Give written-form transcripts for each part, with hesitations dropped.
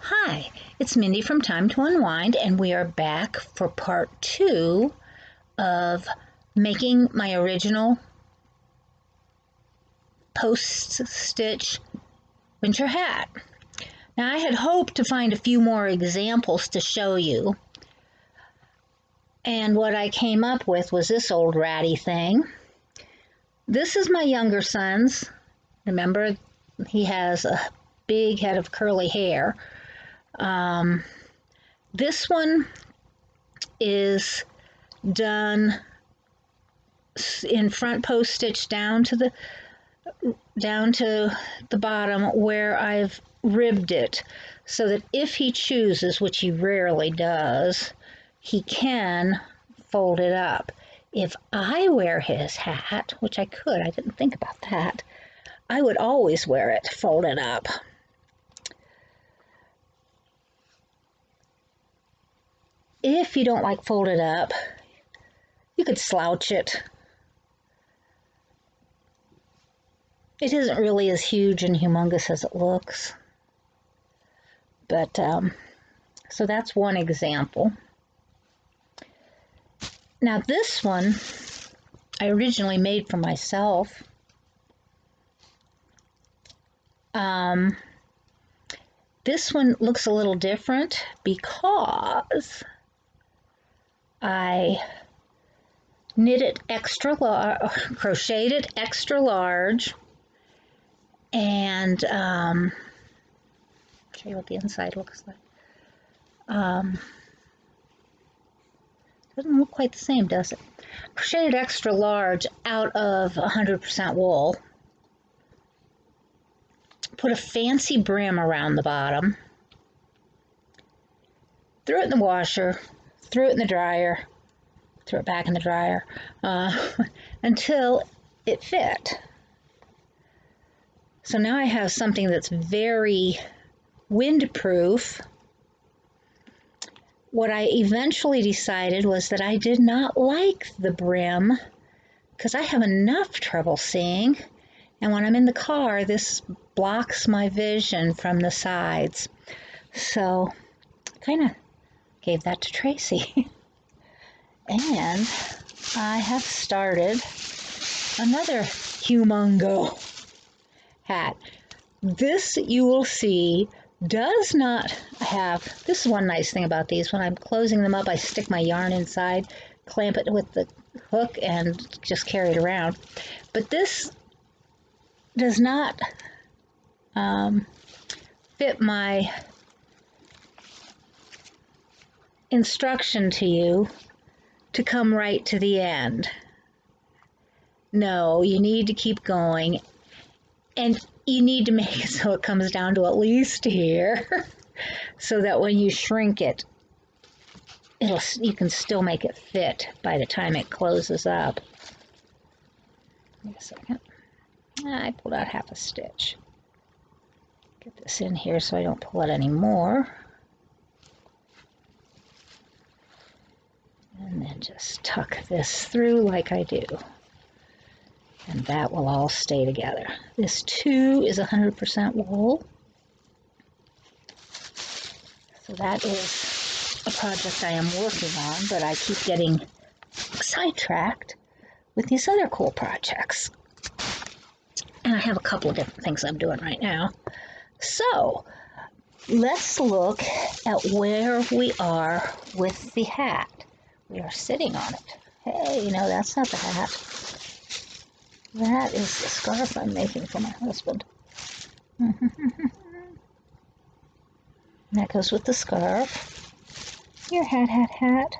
Hi, it's Mindy from Time to Unwind, and we are back for part 2 of making my original post-stitch winter hat. Now, I had hoped to find a few more examples to show you, and what I came up with was this old ratty thing. This is my younger son's. Remember, he has a big head of curly hair. This one is done in front post stitch down to the bottom where I've ribbed it, so that if he chooses, which he rarely does, he can fold it up. If I wear his hat, which I could, I didn't think about that, I would always wear it folded up. If you don't like folded up, you could slouch it. It isn't really as huge and humongous as it looks. But, so that's one example. Now this one, I originally made for myself. This one looks a little different because I knit it extra large, crocheted it extra large, and show you what the inside looks like. Doesn't look quite the same, does it? Crocheted extra large out of 100% wool. Put a fancy brim around the bottom. Threw it in the washer. Threw it in the dryer, threw it back in the dryer, until it fit. So now I have something that's very windproof. What I eventually decided was that I did not like the brim because I have enough trouble seeing, and when I'm in the car, this blocks my vision from the sides. So kind of gave that to Tracy. And I have started another humongo hat. This, you will see, does not have, this is one nice thing about these. When I'm closing them up, I stick my yarn inside, clamp it with the hook, and just carry it around. But this does not fit my instruction to you to come right to the end. No, you need to keep going, and you need to make it so it comes down to at least here, so that when you shrink it, you can still make it fit by the time it closes up. Wait a second. I pulled out half a stitch. Get this in here so I don't pull it anymore. And then just tuck this through like I do. And that will all stay together. This too is 100% wool. So that is a project I am working on, but I keep getting sidetracked with these other cool projects. And I have a couple of different things I'm doing right now. So let's look at where we are with the hat. We are sitting on it. Hey, no, that's not the hat. That is the scarf I'm making for my husband. That goes with the scarf. Your hat, hat, hat.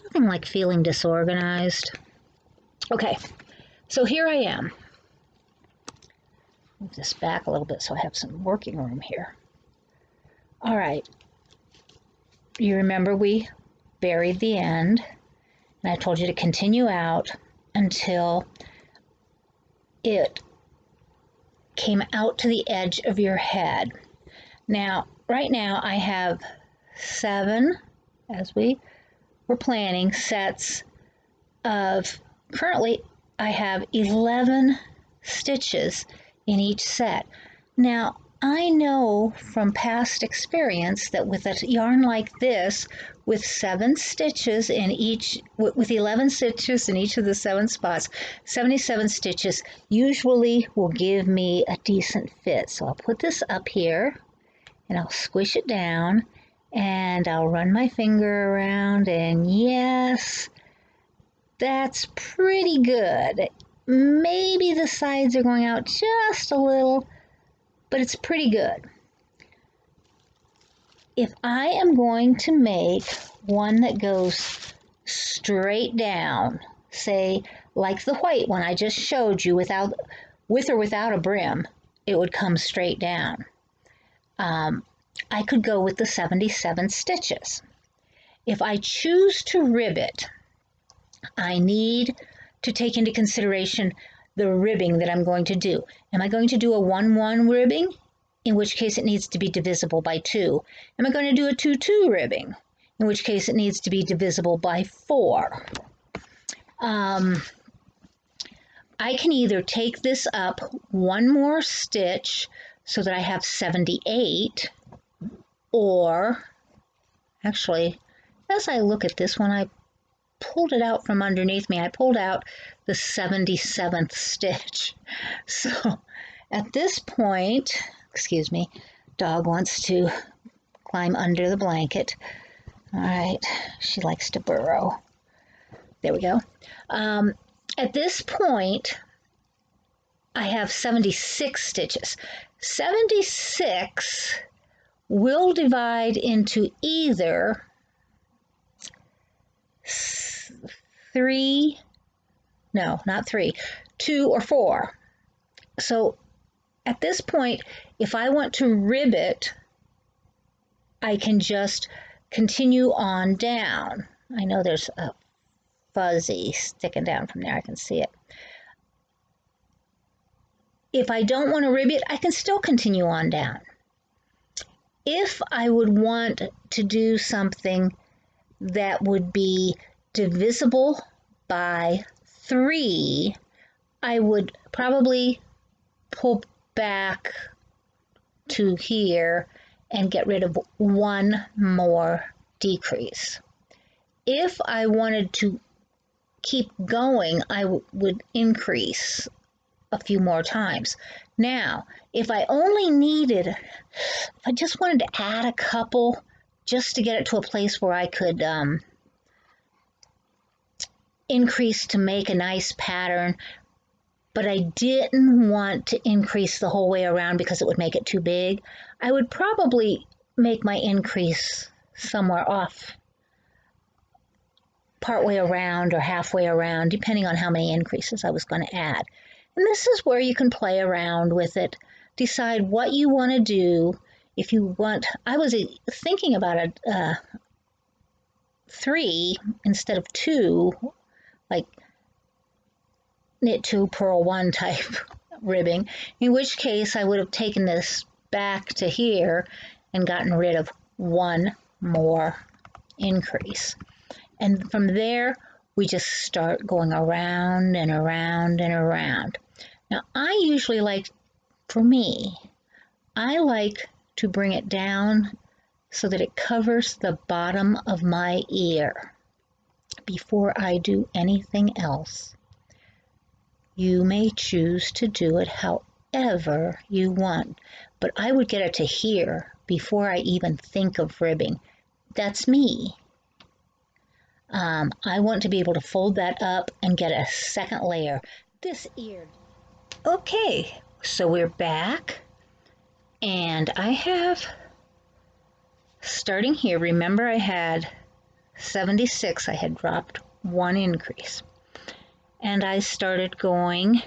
Nothing like feeling disorganized. Okay, so here I am. Move this back a little bit so I have some working room here. All right. You remember we buried the end, and I told you to continue out until it came out to the edge of your head. Now, right now I have 7, as we were planning, sets of, currently I have 11 stitches in each set. Now, I know from past experience that with a yarn like this, with 7 stitches in each, with 11 stitches in each of the 7 spots, 77 stitches usually will give me a decent fit. So I'll put this up here and I'll squish it down and I'll run my finger around, and yes, that's pretty good. Maybe the sides are going out just a little, but it's pretty good. If I am going to make one that goes straight down, say like the white one I just showed you, with or without a brim, it would come straight down. I could go with the 77 stitches. If I choose to rib it, I need to take into consideration the ribbing that I'm going to do. Am I going to do a 1-1 ribbing? In which case it needs to be divisible by 2. Am I going to do a 2-2 ribbing? In which case it needs to be divisible by 4. I can either take this up one more stitch so that I have 78, or actually, as I look at this one, I pulled it out from underneath me. I pulled out the 77th stitch. So at this point, excuse me, dog wants to climb under the blanket. All right, she likes to burrow. There we go. At this point, I have 76 stitches. 76 will divide into either 2 or 4. So at this point, if I want to rib it, I can just continue on down. I know there's a fuzzy sticking down from there. I can see it. If I don't want to rib it, I can still continue on down. If I would want to do something that would be divisible by 3, I would probably pull back to here and get rid of one more decrease. If I wanted to keep going, I would increase a few more times. Now, if I just wanted to add a couple just to get it to a place where I could increase to make a nice pattern, but I didn't want to increase the whole way around because it would make it too big, I would probably make my increase somewhere off, partway around or halfway around, depending on how many increases I was going to add. And this is where you can play around with it, decide what you want to do. If you want, I was thinking about a 3 instead of 2, like knit 2, purl 1 type ribbing, in which case I would have taken this back to here and gotten rid of one more increase. And from there, we just start going around and around and around. Now, I usually like to bring it down so that it covers the bottom of my ear before I do anything else. You may choose to do it however you want, but I would get it to here before I even think of ribbing. That's me. I want to be able to fold that up and get a second layer. This ear. Okay, so we're back, and I have, starting here, remember I had 76, I had dropped one increase, and I started going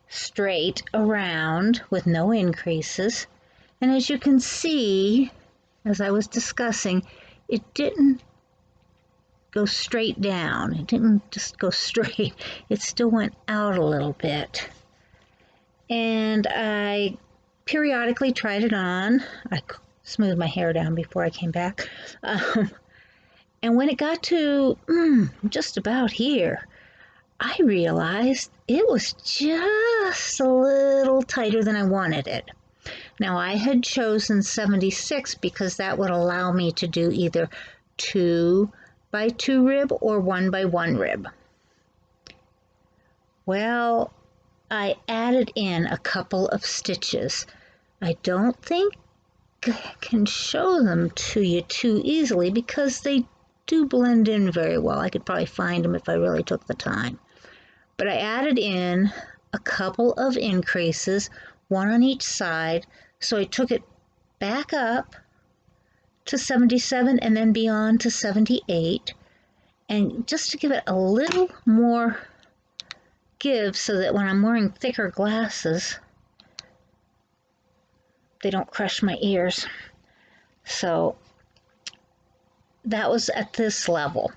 straight around with no increases, and as you can see, as I was discussing, it didn't go straight down. It didn't just go straight. It still went out a little bit. And I periodically tried it on. I smoothed my hair down before I came back. And when it got to just about here, I realized it was just a little tighter than I wanted it. Now I had chosen 76 because that would allow me to do either 2 by 2 rib or 1 by 1 rib. Well, I added in a couple of stitches. I don't think I can show them to you too easily because they do blend in very well. I could probably find them if I really took the time. But I added in a couple of increases, one on each side, so I took it back up to 77 and then beyond to 78, and just to give it a little more give so that when I'm wearing thicker glasses, they don't crush my ears. So that was at this level.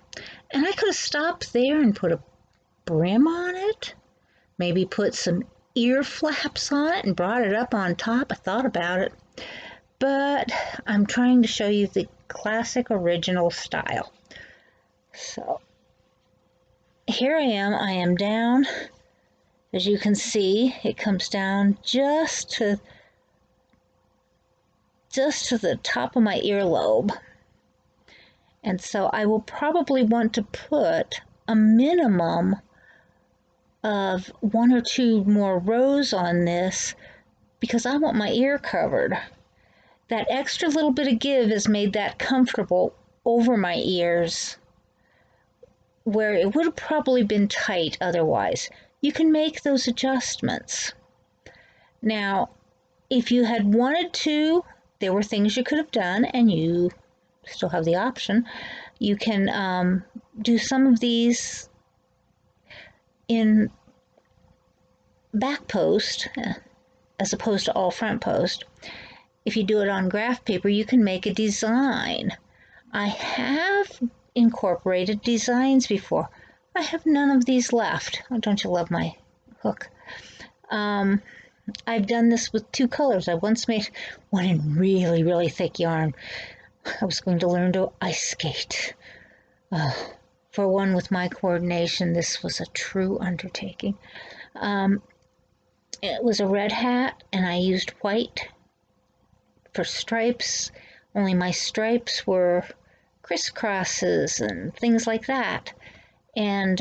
And I could have stopped there and put a brim on it, maybe put some ear flaps on it and brought it up on top. I thought about it, but I'm trying to show you the classic original style. So here I am down. As you can see, it comes down just to the top of my earlobe. And so I will probably want to put a minimum of 1 or 2 more rows on this because I want my ear covered. That extra little bit of give has made that comfortable over my ears where it would have probably been tight otherwise. You can make those adjustments. Now, if you had wanted to, there were things you could have done, and you still have the option. You can do some of these in back post as opposed to all front post. If you do it on graph paper, you can make a design. I have incorporated designs before. I have none of these left. Oh, don't you love my hook? I've done this with 2 colors. I once made one in really, really thick yarn. I was going to learn to ice skate. For one with my coordination, this was a true undertaking. It was a red hat, and I used white for stripes, only my stripes were crisscrosses and things like that. And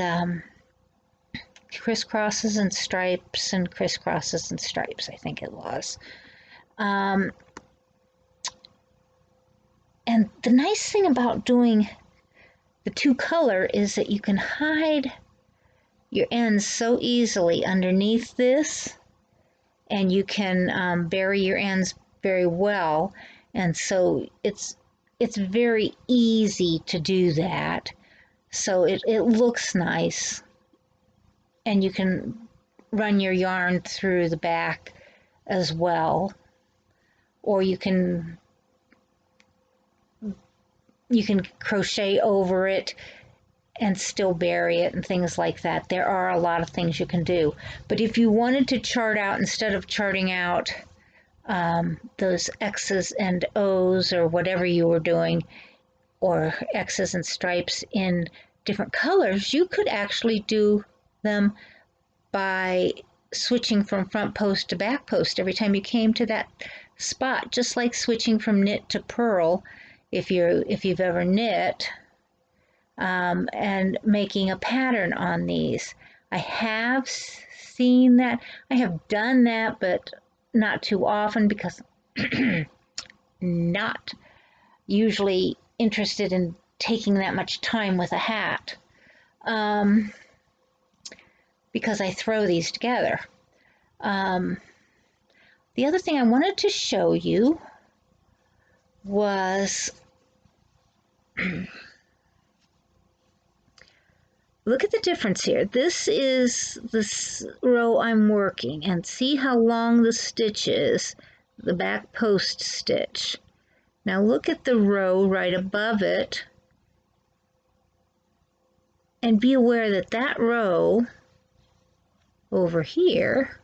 crisscrosses and stripes and crisscrosses and stripes, I think it was. And the nice thing about doing the 2 color is that you can hide your ends so easily underneath this, and you can bury your ends very well, and so it's very easy to do that. So it looks nice, and you can run your yarn through the back as well, or you can crochet over it and still bury it and things like that. There are a lot of things you can do. But if you wanted to chart out, instead of charting out those X's and O's or whatever you were doing, or X's and stripes in different colors, you could actually do them by switching from front post to back post every time you came to that spot, just like switching from knit to purl if you've ever knit, and making a pattern on these. I have seen that. I have done that, but not too often because not usually interested in taking that much time with a hat, because I throw these together. The other thing I wanted to show you was look at the difference here. This is this row I'm working, and see how long the stitch is, the back post stitch. Now look at the row right above it, and be aware that that row over here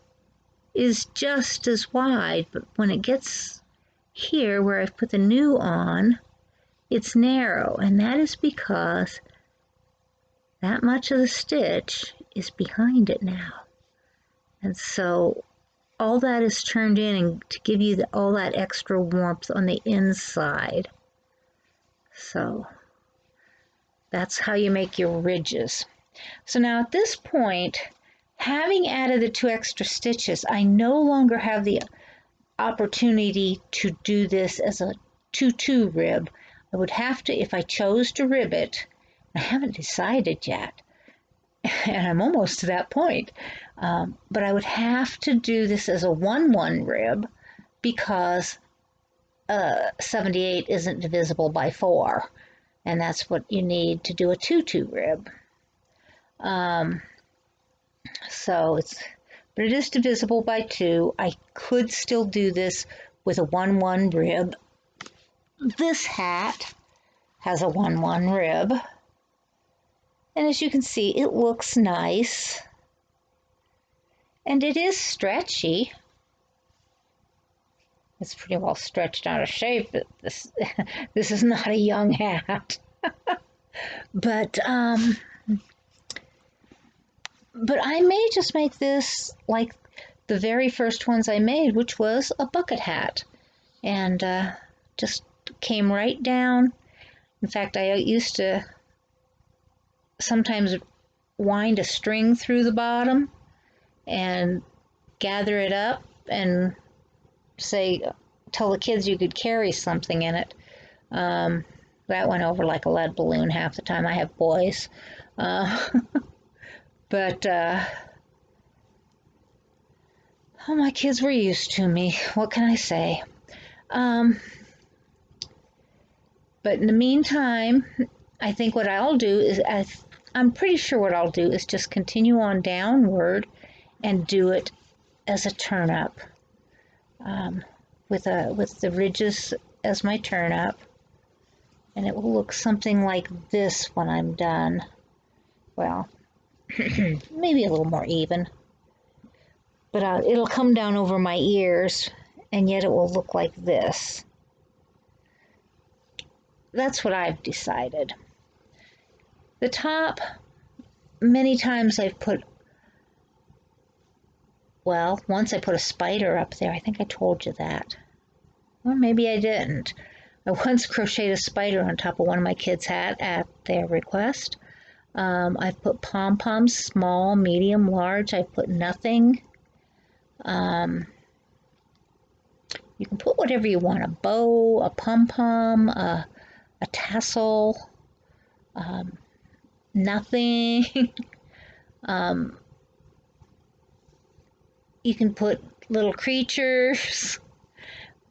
is just as wide, but when it gets here where I've put the new on, it's narrow, and that is because that much of the stitch is behind it now. And so all that is turned in and to give you all that extra warmth on the inside. So that's how you make your ridges. So now at this point, having added the 2 extra stitches, I no longer have the opportunity to do this as a 2-2 rib. I would have to, if I chose to rib it, I haven't decided yet, and I'm almost to that point, but I would have to do this as a 1-1 rib because 78 isn't divisible by 4, and that's what you need to do a 2-2 rib. But it is divisible by 2. I could still do this with a 1-1 rib. This hat has a 1-1 rib. And as you can see, it looks nice. And it is stretchy. It's pretty well stretched out of shape. This is not a young hat. But I may just make this like the very first ones I made, which was a bucket hat. And just came right down. In fact, I used to sometimes wind a string through the bottom and gather it up and tell the kids you could carry something in it. That went over like a lead balloon half the time. I have boys. But my kids were used to me. What can I say? But in the meantime, I think what I'll do is, I'm pretty sure what I'll do is just continue on downward and do it as a turn up, with the ridges as my turn up, and it will look something like this when I'm done. Well, maybe a little more even, but it'll come down over my ears, and yet it will look like this. That's what I've decided. The top, many times I've put, well, once I put a spider up there. I think I told you that. Or maybe I didn't. I once crocheted a spider on top of one of my kids' hat at their request. I've put pom-poms, small, medium, large. I've put nothing. You can put whatever you want, a bow, a pom-pom, a tassel, nothing. You can put little creatures,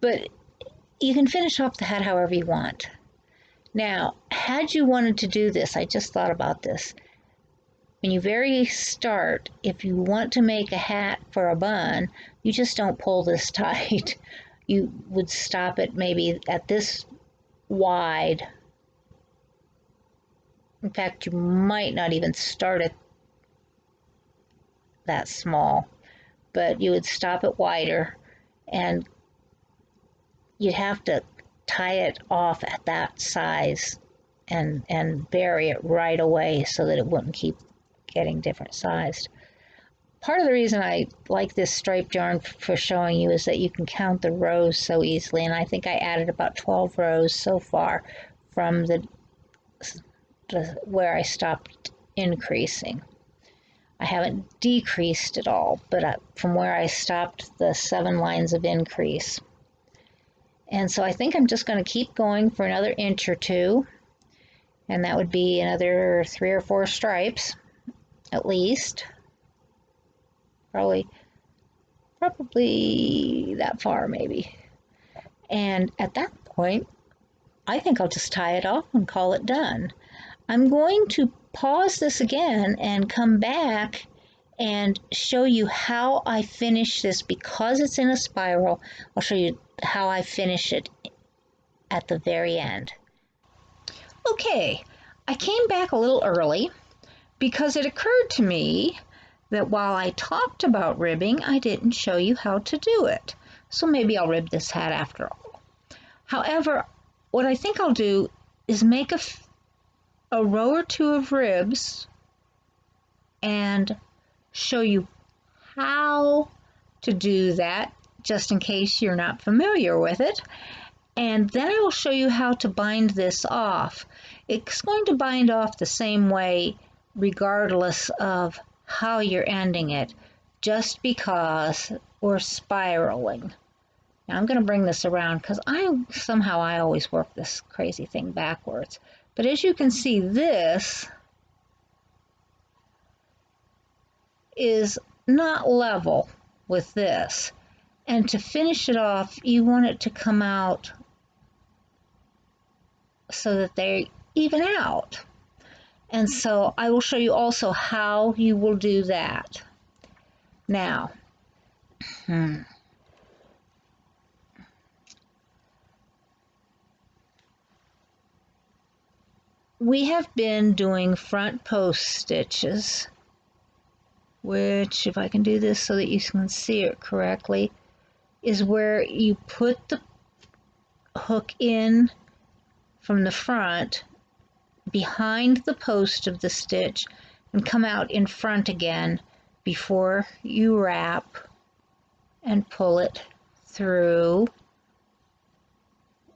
but you can finish off the hat however you want. Now, had you wanted to do this, I just thought about this. When you very start, if you want to make a hat for a bun, you just don't pull this tight. You would stop it maybe at this wide. In fact, you might not even start it that small, but you would stop it wider, and you'd have to tie it off at that size and bury it right away so that it wouldn't keep getting different sized. Part of the reason I like this striped yarn for showing you is that you can count the rows so easily, and I think I added about 12 rows so far from where I stopped increasing. I haven't decreased at all, but from where I stopped the 7 lines of increase. And so I think I'm just going to keep going for another inch or two, and that would be another 3 or 4 stripes at least. Probably that far maybe. And at that point, I think I'll just tie it off and call it done. I'm going to pause this again and come back and show you how I finish this. Because it's in a spiral, I'll show you how I finish it at the very end. Okay, I came back a little early because it occurred to me that while I talked about ribbing, I didn't show you how to do it. So maybe I'll rib this hat after all. However, what I think I'll do is make a row or two of ribs and show you how to do that, just in case you're not familiar with it. And then I will show you how to bind this off. It's going to bind off the same way regardless of how you're ending it, just because we're spiraling. Now I'm going to bring this around because I always work this crazy thing backwards. But as you can see, this is not level with this. And to finish it off, you want it to come out so that they even out. And so I will show you also how you will do that. Now, we have been doing front post stitches, which, if I can do this so that you can see it correctly, is where you put the hook in from the front behind the post of the stitch and come out in front again before you wrap and pull it through.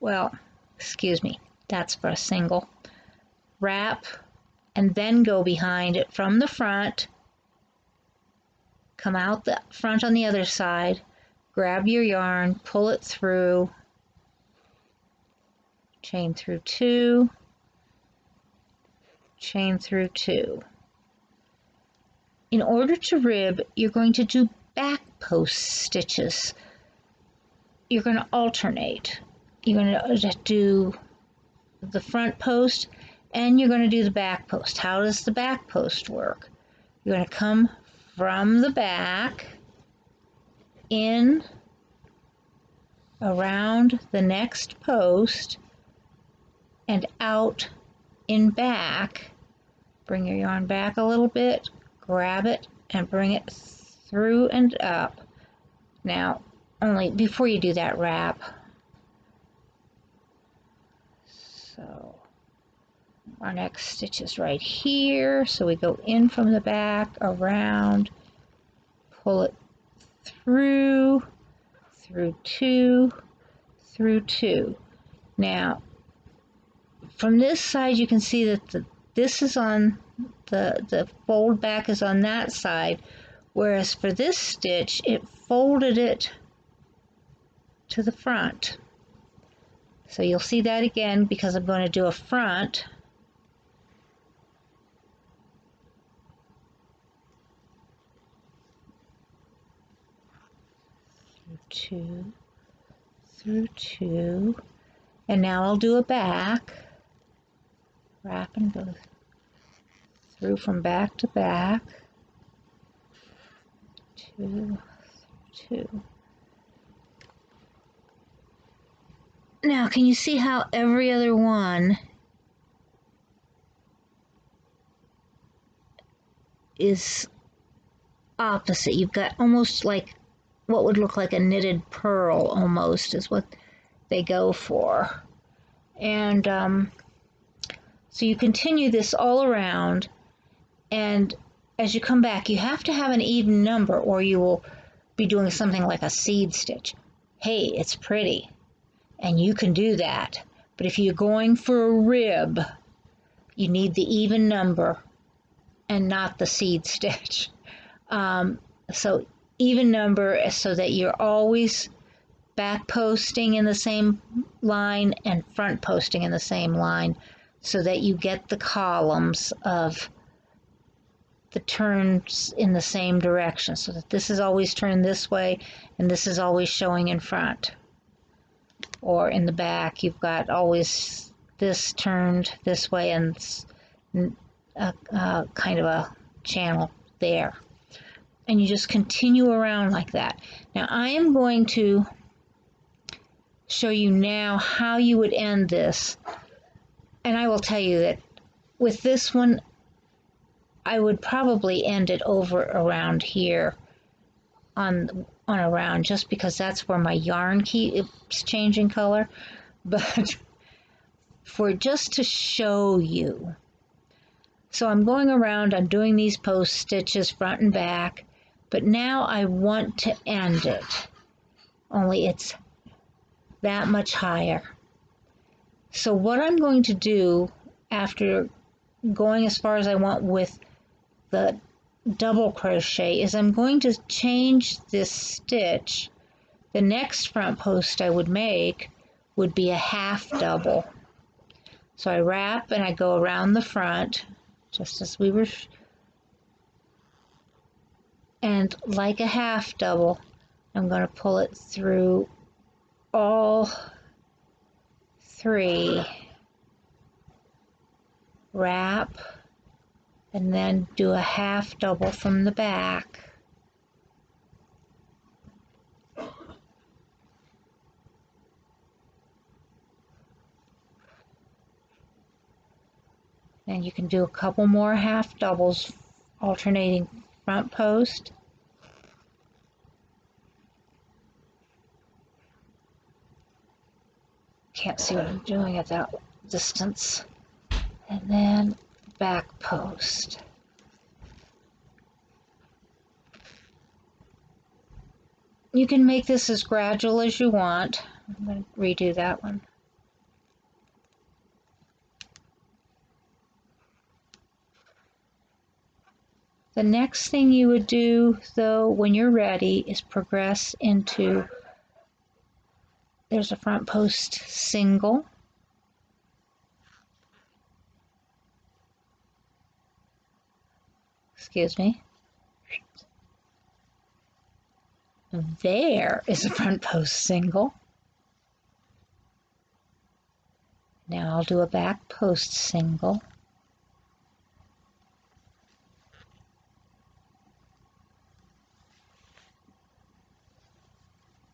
Well, excuse me, that's for a single. Wrap and then go behind it from the front, come out the front on the other side, grab your yarn, pull it through, chain through 2, chain through 2. In order to rib, you're going to do back post stitches. You're going to alternate. You're going to do the front post and you're going to do the back post. How does the back post work? You're going to come from the back in around the next post and out in back. Bring your yarn back a little bit, grab it, and bring it through and up. Now, only before you do that, wrap. So, our next stitch is right here. So we go in from the back, around, pull it through 2, through 2. Now, from this side, you can see that this is on the fold back is on that side, whereas for this stitch, it folded it to the front. So you'll see that again because I'm going to do a front. Through two, and now I'll do a back. Wrap and go through from back to back. 2, 2. Now, can you see how every other one is opposite? You've got almost like what would look like a knitted pearl almost is what they go for. And so you continue this all around, and as you come back, you have to have an even number or you will be doing something like a seed stitch. Hey, it's pretty, and you can do that. But if you're going for a rib, you need the even number and not the seed stitch. So even number so that you're always back posting in the same line and front posting in the same line so that you get the columns of the turns in the same direction, so that this is always turned this way and this is always showing in front. Or in the back, you've got always this turned this way and kind of a channel there. And you just continue around like that. Now I am going to show you now how you would end this. And I will tell you that with this one, I would probably end it over around here on around, just because that's where my yarn keeps changing color. But for just to show you, So I'm going around, I'm doing these post stitches front and back, but now I want to end it, only it's that much higher. So what I'm going to do after going as far as I want with the double crochet is I'm going to change this stitch. The next front post I would make would be a half double. So I wrap and I go around the front, just as we were, and like a half double, I'm going to pull it through all three, wrap, and then do a half double from the back. And you can do a couple more half doubles alternating front post. Can't see what I'm doing at that distance. And then back post. You can make this as gradual as you want. I'm going to redo that one. The next thing you would do, though, when you're ready, is progress into, there's a front post single. Excuse me. There is a front post single. Now I'll do a back post single.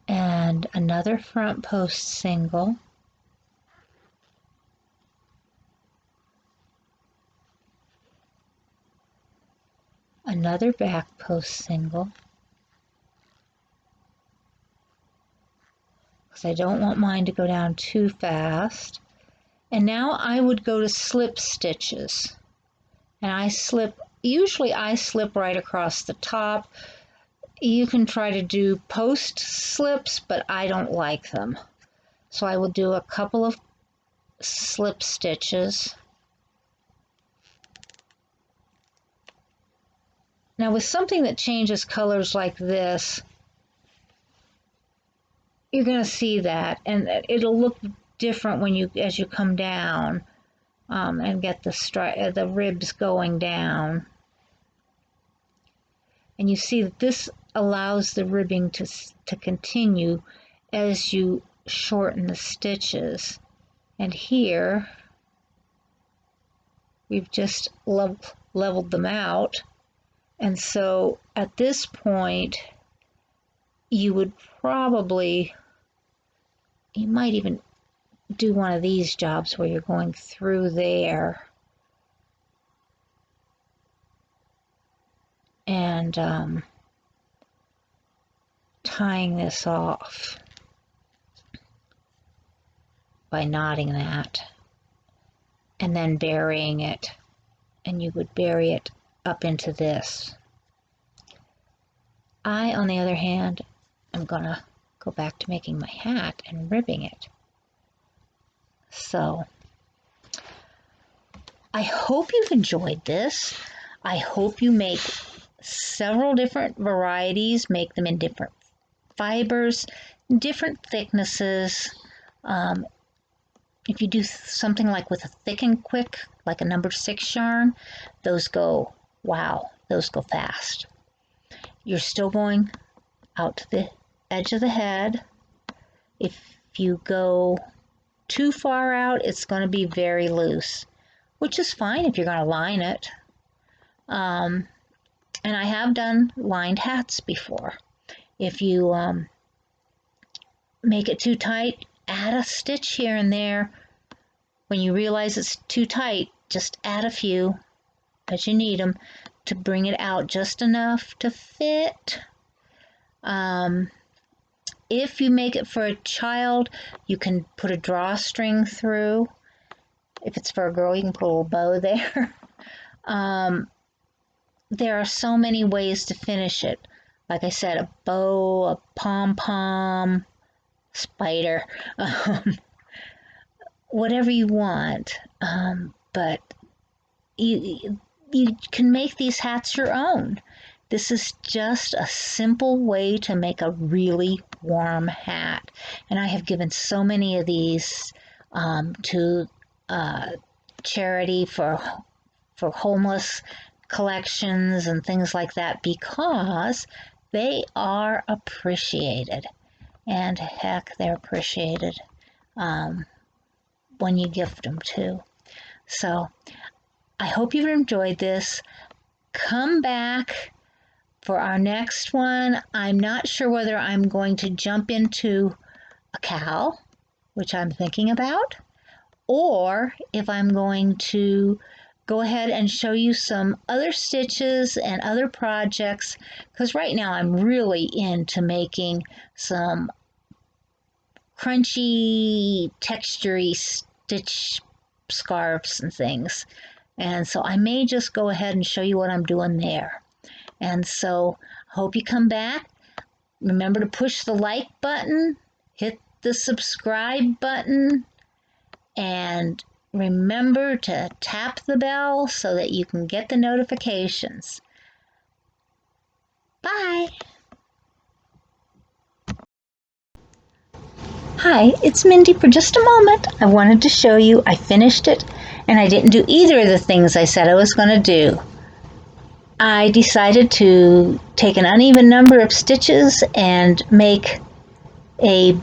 And another front post single. Another back post single. Because I don't want mine to go down too fast. And now I would go to slip stitches. And I slip, usually I slip right across the top. You can try to do post slips, but I don't like them. So I will do a couple of slip stitches. Now with something that changes colors like this, you're going to see that, and it'll look different when you, as you come down and get the ribs going down. And you see that this allows the ribbing to continue as you shorten the stitches. And here we've just leveled them out. And so at this point, you would probably, you might even do one of these jobs where you're going through there and tying this off by knotting that and then burying it, and you would bury it up into this. I, on the other hand, am gonna go back to making my hat and ribbing it. So I hope you've enjoyed this. I hope you make several different varieties, make them in different fibers, different thicknesses. If you do something like with a thick and quick, like a number 6 yarn, those go, wow, those go fast. You're still going out to the edge of the head. If you go too far out, it's going to be very loose, which is fine if you're going to line it. And I have done lined hats before. If you make it too tight, add a stitch here and there. When you realize it's too tight, just add a few as you need them to bring it out just enough to fit. If you make it for a child, you can put a drawstring through. If it's for a girl, you can put a little bow there. There are so many ways to finish it. Like I said, a bow, a pom-pom, spider, whatever you want. But you can make these hats your own. This is just a simple way to make a really warm hat. And I have given so many of these to charity for homeless collections and things like that because they are appreciated. And heck, they're appreciated when you gift them too. So I hope you've enjoyed this. Come back for our next one. I'm not sure whether I'm going to jump into a cow, which I'm thinking about, or if I'm going to go ahead and show you some other stitches and other projects, because right now I'm really into making some crunchy, textury stitch scarves and things. And so I may just go ahead and show you what I'm doing there. And so hope you come back. Remember to push the like button, hit the subscribe button, and remember to tap the bell so that you can get the notifications. Bye. Hi, it's Mindy. For just a moment, I wanted to show you I finished it, and I didn't do either of the things I said I was going to do. I decided to take an uneven number of stitches and make a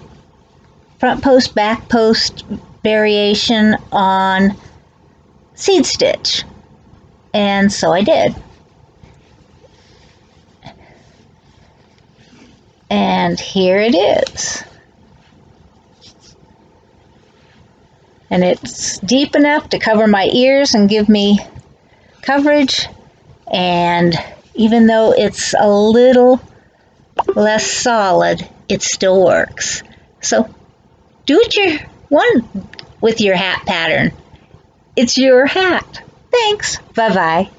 front post, back post variation on seed stitch. And so I did. And here it is. And it's deep enough to cover my ears and give me coverage. And even though it's a little less solid, it still works. So do what you want with your hat pattern. It's your hat. Thanks. Bye-bye.